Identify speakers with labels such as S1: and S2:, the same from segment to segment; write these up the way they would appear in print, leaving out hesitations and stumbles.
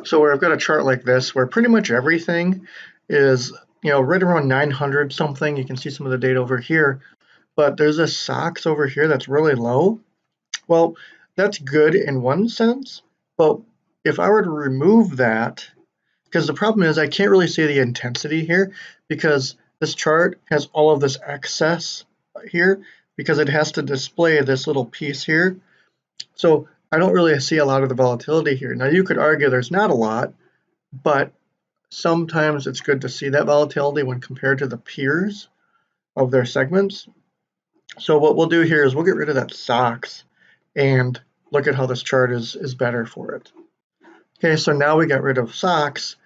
S1: So where I've got a chart like this, where pretty much everything is, right around 900 something. You can see some of the data over here, but there's a SOX over here that's really low. Well, that's good in one sense, but if I were to remove that, because the problem is I can't really see the intensity here because this chart has all of this excess here because it has to display this little piece here. So I don't really see a lot of the volatility here. Now you could argue there's not a lot, but sometimes it's good to see that volatility when compared to the peers of their segments. So what we'll do here is we'll get rid of that SOX and look at how this chart is better for it. Okay, so now we got rid of SOX,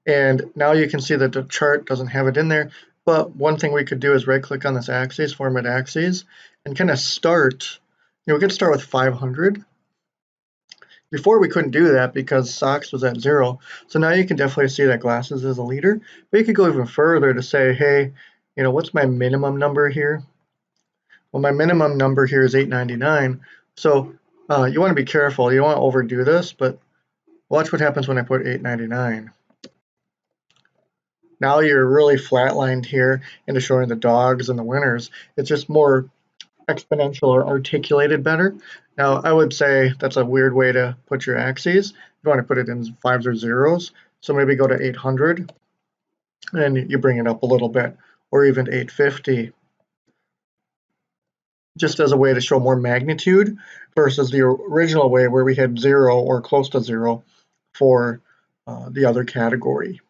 S1: and now you can see that the chart doesn't have it in there. But one thing we could do is right click on this axis, format axes, and kind of start, we could start with 500. Before we couldn't do that because SOX was at 0. So now you can definitely see that glasses is a leader. But you could go even further to say, hey, what's my minimum number here? Well, my minimum number here is 899. So you want to be careful. You don't want to overdo this, but watch what happens when I put 899. Now you're really flatlined here into showing the dogs and the winners. It's just more exponential or articulated better. Now, I would say that's a weird way to put your axes. You want to put it in 5s or 0s. So maybe go to 800 and you bring it up a little bit, or even 850. Just as a way to show more magnitude versus the original way where we had 0 or close to 0 for the other category.